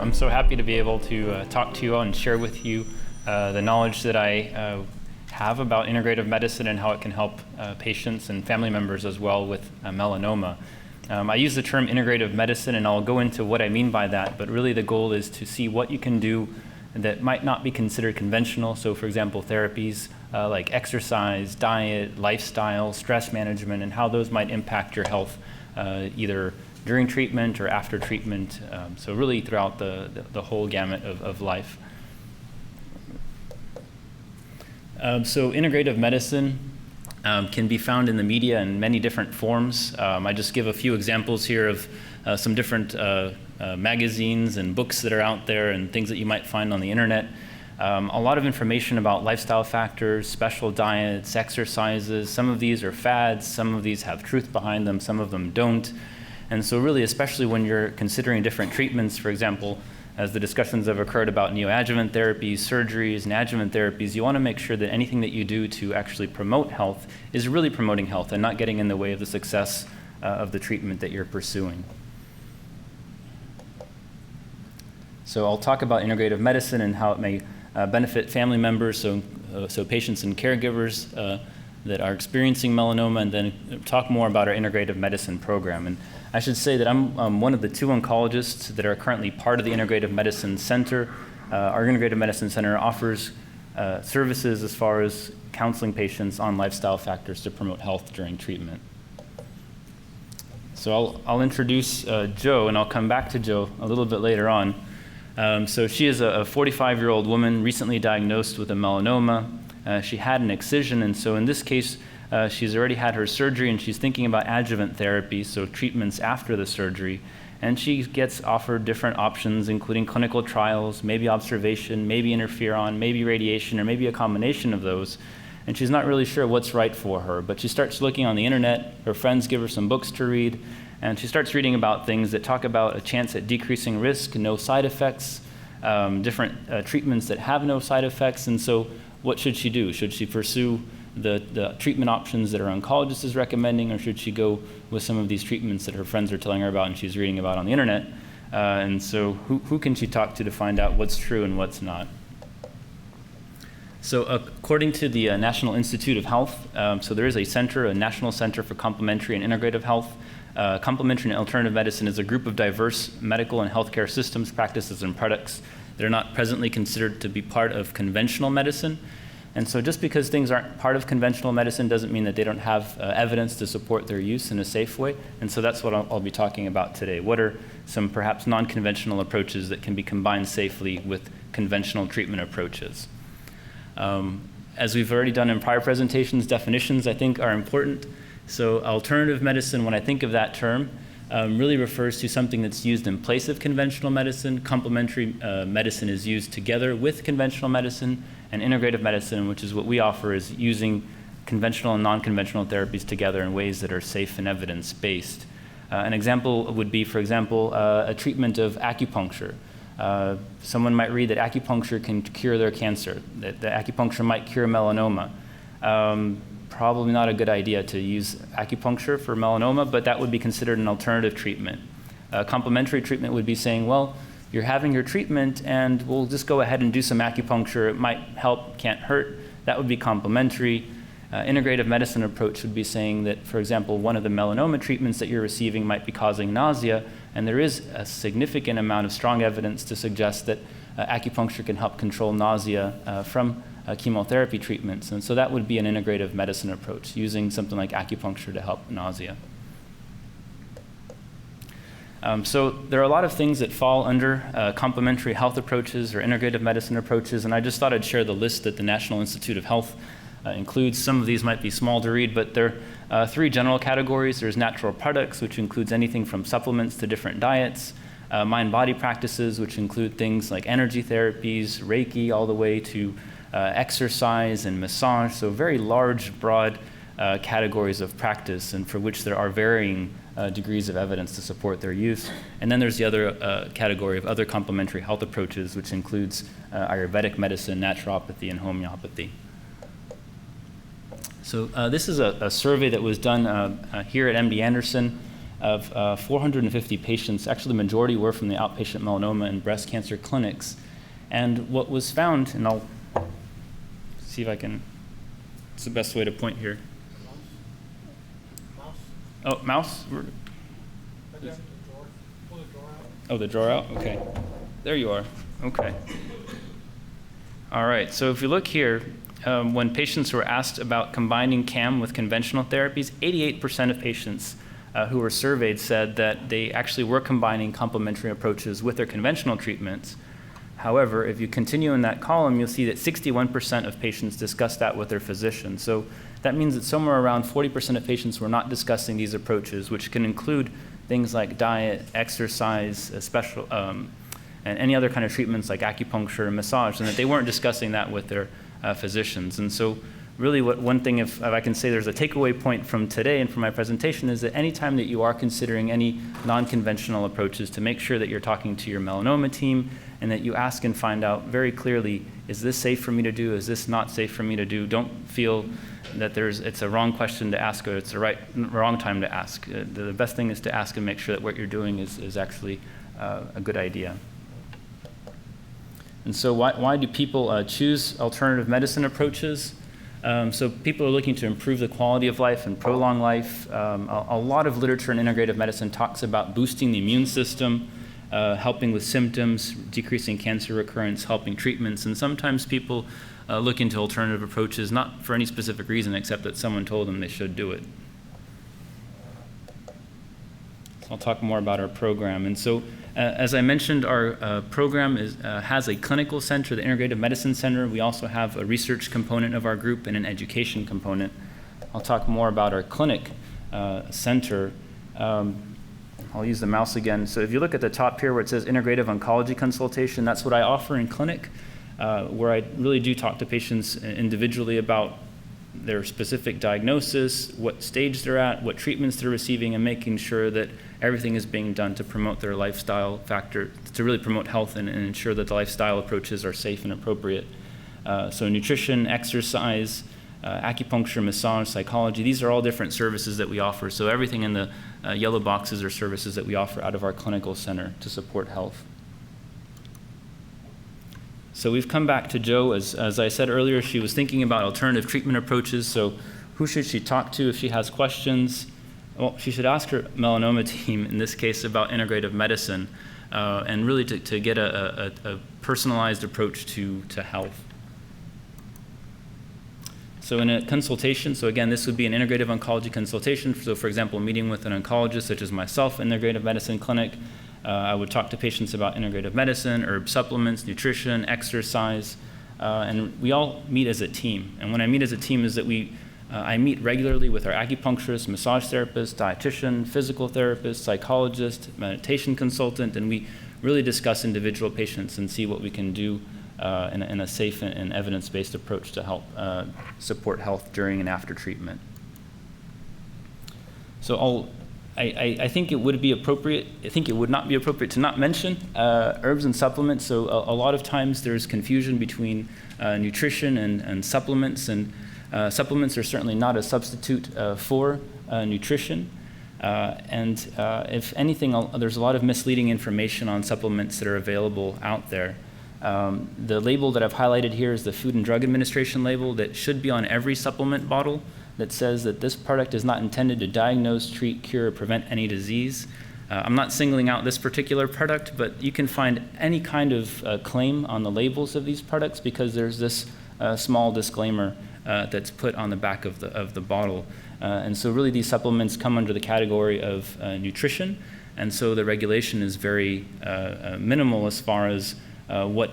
I'm so happy to be able to talk to you all and share with you the knowledge that I have about integrative medicine and how it can help patients and family members as well with melanoma. I use the term integrative medicine, and I'll go into what I mean by that, but really the goal is to see what you can do that might not be considered conventional. So for example, therapies like exercise, diet, lifestyle, stress management, and how those might impact your health either during treatment or after treatment, so really throughout the whole gamut of life. So integrative medicine can be found in the media in many different forms. I just give a few examples here of some different magazines and books that are out there and things that you might find on the internet. A lot of information about lifestyle factors, special diets, exercises. Some of these are fads, some of these have truth behind them, some of them don't. And so really, especially when you're considering different treatments, for example, as the discussions have occurred about neoadjuvant therapies, surgeries, and adjuvant therapies, you want to make sure that anything that you do to actually promote health is really promoting health and not getting in the way of the success of the treatment that you're pursuing. So I'll talk about integrative medicine and how it may benefit family members, so patients and caregivers that are experiencing melanoma, and then talk more about our integrative medicine program. And I should say that I'm one of the 2 oncologists that are currently part of the Integrative Medicine Center. Our Integrative Medicine Center offers services as far as counseling patients on lifestyle factors to promote health during treatment. So I'll introduce Jo, and I'll come back to Jo a little bit later on. So she is a 45-year-old woman recently diagnosed with a melanoma. She had an excision, and so in this case, she's already had her surgery, and she's thinking about adjuvant therapy, so treatments after the surgery. And she gets offered different options, including clinical trials, maybe observation, maybe interferon, maybe radiation, or maybe a combination of those. And she's not really sure what's right for her, but she starts looking on the internet. Her friends give her some books to read, and she starts reading about things that talk about a chance at decreasing risk, no side effects, different treatments that have no side effects. And so what should she do? Should she pursue the treatment options that her oncologist is recommending, or should she go with some of these treatments that her friends are telling her about and she's reading about on the internet? And so who can she talk to find out what's true and what's not? So according to the National Institute of Health, so there is a center, a National Center for Complementary and Integrative Health. Complementary and alternative medicine is a group of diverse medical and healthcare systems, practices, and products that are not presently considered to be part of conventional medicine. And so just because things aren't part of conventional medicine doesn't mean that they don't have evidence to support their use in a safe way. And so that's what I'll be talking about today. What are some perhaps non-conventional approaches that can be combined safely with conventional treatment approaches? As we've already done in prior presentations, definitions I think are important. So alternative medicine, when I think of that term, really refers to something that's used in place of conventional medicine. Complementary medicine is used together with conventional medicine, and integrative medicine, which is what we offer, is using conventional and non-conventional therapies together in ways that are safe and evidence-based. An example would be, for example, a treatment of acupuncture. Someone might read that acupuncture can cure their cancer, that acupuncture might cure melanoma. Probably not a good idea to use acupuncture for melanoma, but that would be considered an alternative treatment. Complementary treatment would be saying, well, you're having your treatment and we'll just go ahead and do some acupuncture. It might help, can't hurt. That would be complementary. Integrative medicine approach would be saying that, for example, one of the melanoma treatments that you're receiving might be causing nausea, and there is a significant amount of strong evidence to suggest that acupuncture can help control nausea from chemotherapy treatments. And so that would be an integrative medicine approach, using something like acupuncture to help nausea. So there are a lot of things that fall under complementary health approaches or integrative medicine approaches, and I just thought I'd share the list that the National Institute of Health includes. Some of these might be small to read, but there are 3 general categories. There's natural products, which includes anything from supplements to different diets. Mind-body practices, which include things like energy therapies, Reiki, all the way to exercise and massage. So very large, broad categories of practice, and for which there are varying degrees of evidence to support their use. And then there's the other category of other complementary health approaches, which includes Ayurvedic medicine, naturopathy, and homeopathy. So this is a survey that was done here at MD Anderson of 450 patients. Actually, the majority were from the outpatient melanoma and breast cancer clinics. And what was found, and I'll see if I can, it's the best way to point here. Mouse? Oh, mouse? Pull the drawer out. Oh, the drawer out? Okay. There you are. Okay. All right. So if you look here, when patients were asked about combining CAM with conventional therapies, 88% of patients who were surveyed said that they actually were combining complementary approaches with their conventional treatments. However, if you continue in that column, you'll see that 61% of patients discussed that with their physician. So that means that somewhere around 40% of patients were not discussing these approaches, which can include things like diet, exercise, and any other kind of treatments like acupuncture and massage, and that they weren't discussing that with their physicians. And so really one thing, if I can say there's a takeaway point from today and from my presentation, is that anytime that you are considering any non-conventional approaches, to make sure that you're talking to your melanoma team and that you ask and find out very clearly, is this safe for me to do? Is this not safe for me to do? Don't feel that it's a wrong question to ask or it's a wrong time to ask. The best thing is to ask and make sure that what you're doing is actually a good idea. And so why do people choose alternative medicine approaches? So people are looking to improve the quality of life and prolong life. A lot of literature in integrative medicine talks about boosting the immune system, helping with symptoms, decreasing cancer recurrence, helping treatments. And sometimes people look into alternative approaches, not for any specific reason except that someone told them they should do it. So I'll talk more about our program. And so as I mentioned, our program has a clinical center, the Integrative Medicine Center. We also have a research component of our group and an education component. I'll talk more about our clinic center. I'll use the mouse again. So if you look at the top here where it says Integrative Oncology Consultation, that's what I offer in clinic, where I really do talk to patients individually about their specific diagnosis, what stage they're at, what treatments they're receiving, and making sure that everything is being done to promote their lifestyle factor, to really promote health and ensure that the lifestyle approaches are safe and appropriate. So nutrition, exercise, acupuncture, massage, psychology, these are all different services that we offer. So everything in the yellow boxes are services that we offer out of our clinical center to support health. So we've come back to Jo. As I said earlier, she was thinking about alternative treatment approaches. So who should she talk to if she has questions? Well, she should ask her melanoma team, in this case, about integrative medicine, and really to get a personalized approach to health. So in a consultation, so again, this would be an integrative oncology consultation. So for example, meeting with an oncologist such as myself, integrative medicine clinic, I would talk to patients about integrative medicine, herb supplements, nutrition, exercise, and we all meet as a team. And when I meet as a team is that I meet regularly with our acupuncturist, massage therapist, dietitian, physical therapist, psychologist, meditation consultant, and we really discuss individual patients and see what we can do in a safe and evidence-based approach to help support health during and after treatment. So I think it would be appropriate, I think it would not be appropriate to not mention herbs and supplements. So a lot of times there's confusion between nutrition and supplements, and supplements are certainly not a substitute for nutrition. And if anything, there's a lot of misleading information on supplements that are available out there. The label that I've highlighted here is the Food and Drug Administration label that should be on every supplement bottle, that says that this product is not intended to diagnose, treat, cure, or prevent any disease. I'm not singling out this particular product, but you can find any kind of claim on the labels of these products because there's this small disclaimer that's put on the back of the bottle. And so really these supplements come under the category of nutrition, and so the regulation is very minimal as far as what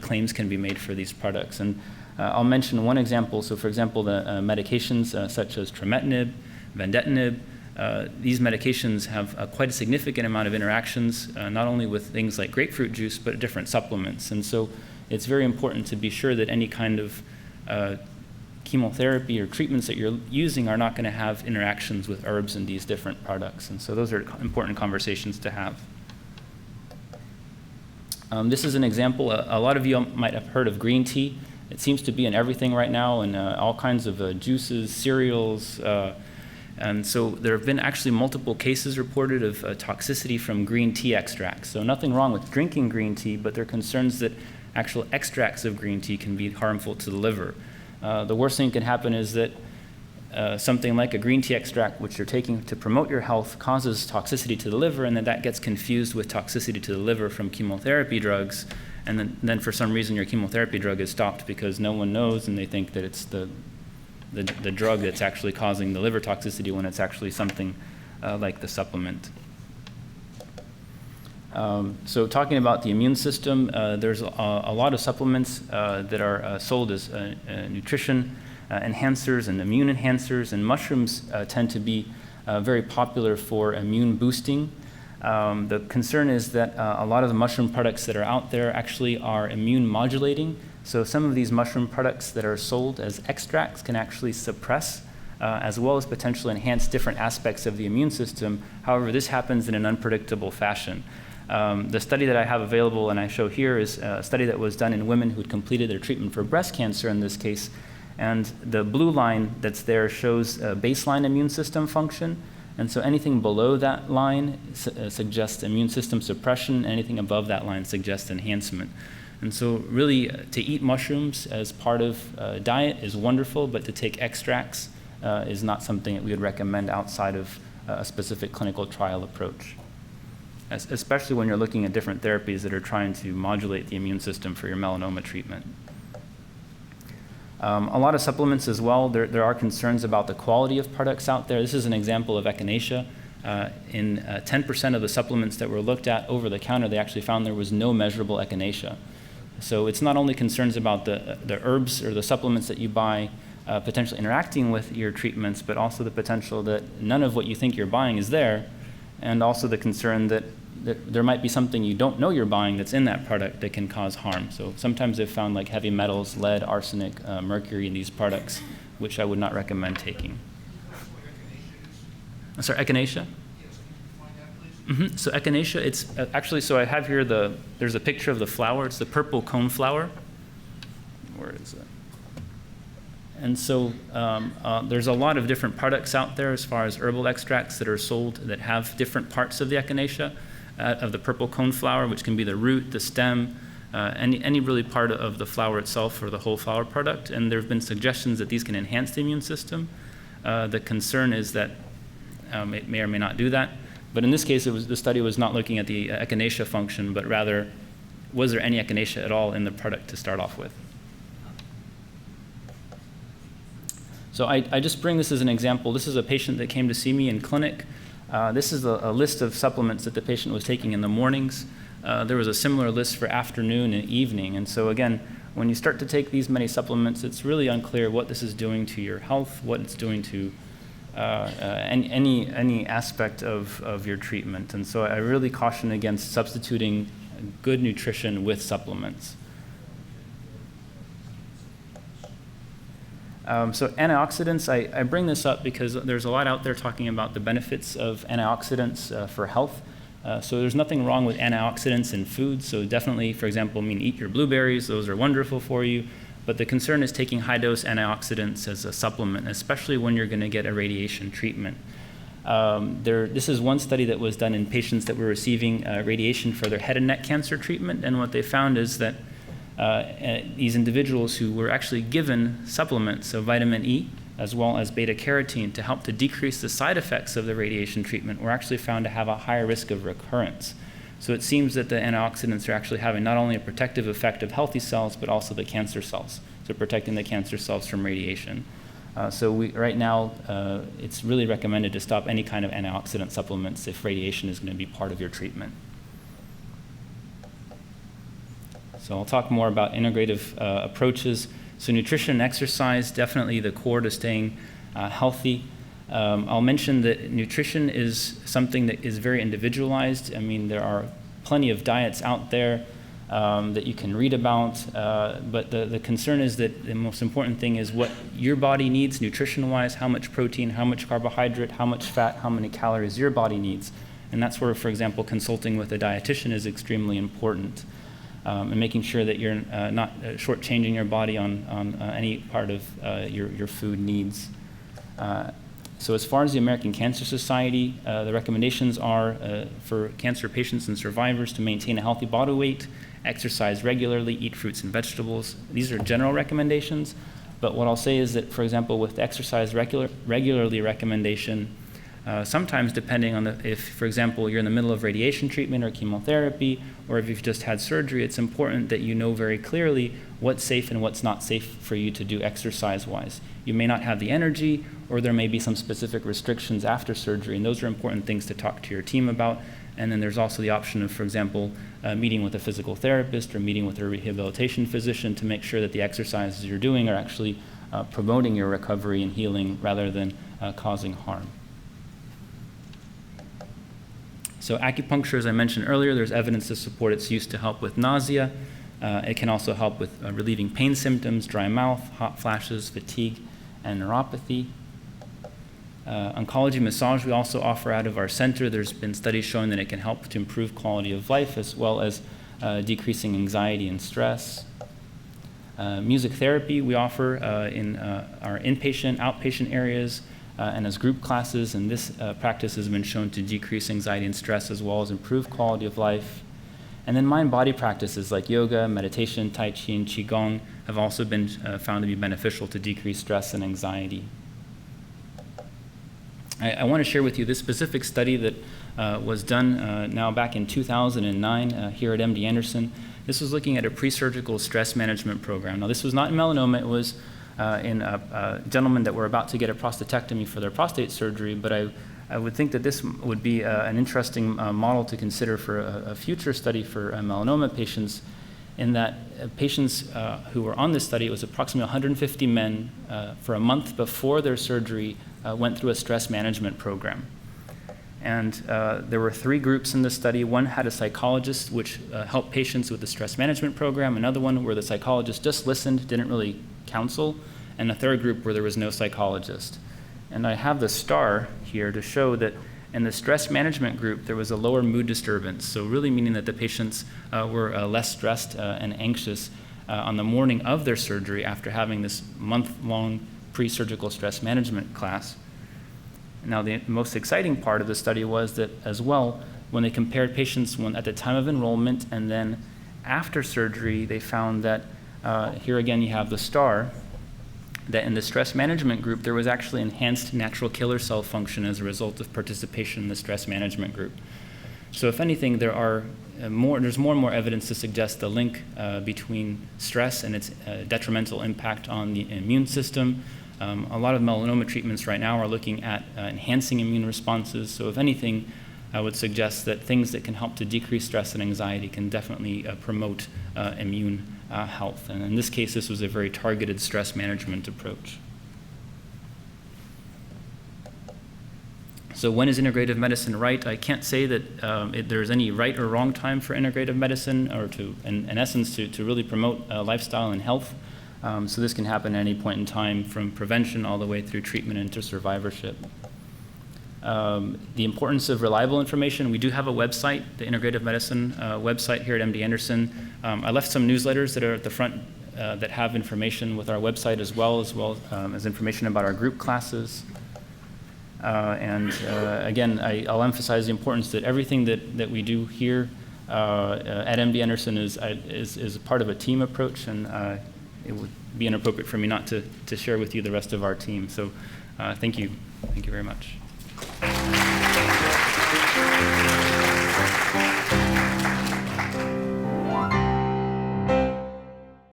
claims can be made for these products. And I'll mention one example. So for example, the medications such as trametinib, vandetanib, these medications have quite a significant amount of interactions, not only with things like grapefruit juice, but different supplements. And so it's very important to be sure that any kind of chemotherapy or treatments that you're using are not going to have interactions with herbs in these different products. And so those are important conversations to have. This is an example. A lot of you might have heard of green tea. It seems to be in everything right now, and all kinds of juices, cereals, And so there have been actually multiple cases reported of toxicity from green tea extracts. So nothing wrong with drinking green tea, but there are concerns that actual extracts of green tea can be harmful to the liver. The worst thing that can happen is that something like a green tea extract, which you're taking to promote your health, causes toxicity to the liver, and then that gets confused with toxicity to the liver from chemotherapy drugs, and then for some reason your chemotherapy drug is stopped because no one knows, and they think that it's the drug that's actually causing the liver toxicity when it's actually something like the supplement. So talking about the immune system, there's a lot of supplements that are sold as nutrition enhancers and immune enhancers, and mushrooms tend to be very popular for immune boosting. The concern is that a lot of the mushroom products that are out there actually are immune modulating. So some of these mushroom products that are sold as extracts can actually suppress as well as potentially enhance different aspects of the immune system. However, this happens in an unpredictable fashion. The study that I have available and I show here is a study that was done in women who had completed their treatment for breast cancer in this case. And the blue line that's there shows baseline immune system function. And so anything below that line suggests immune system suppression. Anything above that line suggests enhancement. And so really to eat mushrooms as part of diet is wonderful, but to take extracts is not something that we would recommend outside of a specific clinical trial approach, especially when you're looking at different therapies that are trying to modulate the immune system for your melanoma treatment. A lot of supplements as well, there are concerns about the quality of products out there. This is an example of Echinacea. In 10% of the supplements that were looked at over the counter, they actually found there was no measurable Echinacea. So it's not only concerns about the herbs or the supplements that you buy potentially interacting with your treatments, but also the potential that none of what you think you're buying is there, and also the concern that there might be something you don't know you're buying that's in that product that can cause harm. So sometimes they've found like heavy metals, lead, arsenic, mercury in these products, which I would not recommend taking. Sorry, Echinacea? Mm-hmm. So Echinacea, it's actually, so I have here there's a picture of the flower. It's the purple cone flower. Where is it? And so there's a lot of different products out there as far as herbal extracts that are sold that have different parts of the Echinacea, of the purple cone flower, which can be the root, the stem, any really part of the flower itself or the whole flower product. And there have been suggestions that these can enhance the immune system. The concern is that it may or may not do that. But in this case, the study was not looking at the Echinacea function, but rather, was there any Echinacea at all in the product to start off with? So I just bring this as an example. This is a patient that came to see me in clinic. This is a list of supplements that the patient was taking in the mornings. There was a similar list for afternoon and evening. And so again, when you start to take these many supplements, it's really unclear what this is doing to your health, what it's doing to any aspect of your treatment. And so I really caution against substituting good nutrition with supplements. So antioxidants, I bring this up because there's a lot out there talking about the benefits of antioxidants for health. So there's nothing wrong with antioxidants in food. So definitely, for example, eat your blueberries. Those are wonderful for you. But the concern is taking high-dose antioxidants as a supplement, especially when you're going to get a radiation treatment. This is one study that was done in patients that were receiving radiation for their head and neck cancer treatment. And what they found is that these individuals who were actually given supplements of vitamin E as well as beta-carotene to help to decrease the side effects of the radiation treatment were actually found to have a higher risk of recurrence. So it seems that the antioxidants are actually having not only a protective effect of healthy cells, but also the cancer cells, so protecting the cancer cells from radiation. Right now, it's really recommended to stop any kind of antioxidant supplements if radiation is going to be part of your treatment. So I'll talk more about integrative approaches. So nutrition and exercise, definitely the core to staying healthy. I'll mention that nutrition is something that is very individualized. I mean, there are plenty of diets out there that you can read about, but the concern is that the most important thing is what your body needs nutrition-wise, how much protein, how much carbohydrate, how much fat, how many calories your body needs. And that's where, for example, consulting with a dietitian is extremely important. And making sure that you're not shortchanging your body on any part of your food needs. So as far as the American Cancer Society, the recommendations are for cancer patients and survivors to maintain a healthy body weight, exercise regularly, eat fruits and vegetables. These are general recommendations, but what I'll say is that, for example, with the exercise regularly recommendation, sometimes depending on if, for example, you're in the middle of radiation treatment or chemotherapy, or if you've just had surgery, it's important that you know very clearly what's safe and what's not safe for you to do exercise-wise. You may not have the energy, or there may be some specific restrictions after surgery, and those are important things to talk to your team about. And then there's also the option of, for example, meeting with a physical therapist or meeting with a rehabilitation physician to make sure that the exercises you're doing are actually promoting your recovery and healing rather than causing harm. So acupuncture, as I mentioned earlier, there's evidence to support its use to help with nausea. It can also help with relieving pain symptoms, dry mouth, hot flashes, fatigue, and neuropathy. Oncology massage we also offer out of our center. There's been studies showing that it can help to improve quality of life as well as decreasing anxiety and stress. Music therapy we offer in our inpatient, outpatient areas and as group classes, and this practice has been shown to decrease anxiety and stress as well as improve quality of life. And then mind-body practices like yoga, meditation, Tai Chi, and Qigong have also been found to be beneficial to decrease stress and anxiety. I want to share with you this specific study that was done now back in 2009 here at MD Anderson. This was looking at a pre-surgical stress management program. Now, this was not in melanoma. It was in gentlemen that were about to get a prostatectomy for their prostate surgery, but I would think that this would be an interesting model to consider for a future study for melanoma patients, in that patients who were on this study, it was approximately 150 men for a month before their surgery went through a stress management program. And there were 3 groups in the study. One had a psychologist, which helped patients with the stress management program. Another one where the psychologist just listened, didn't really counsel. And a third group where there was no psychologist. And I have the star here to show that in the stress management group, there was a lower mood disturbance. So really meaning that the patients were less stressed and anxious on the morning of their surgery after having this month-long pre-surgical stress management class. Now, the most exciting part of the study was that as well, when they compared patients at the time of enrollment and then after surgery, they found that, here again you have the star, that in the stress management group, there was actually enhanced natural killer cell function as a result of participation in the stress management group. So if anything, there's more and more evidence to suggest the link between stress and its detrimental impact on the immune system. A lot of melanoma treatments right now are looking at enhancing immune responses. So if anything, I would suggest that things that can help to decrease stress and anxiety can definitely promote immune health. And in this case, this was a very targeted stress management approach. So when is integrative medicine right? I can't say that there's any right or wrong time for integrative medicine, or in essence, to really promote lifestyle and health. So this can happen at any point in time, from prevention all the way through treatment into survivorship. The importance of reliable information. We do have a website, the Integrative Medicine website here at MD Anderson. I left some newsletters that are at the front that have information with our website as well as information about our group classes. Again, I'll emphasize the importance that everything that we do here at MD Anderson is part of a team approach, and it would be inappropriate for me not to share with you the rest of our team. So thank you. Thank you very much.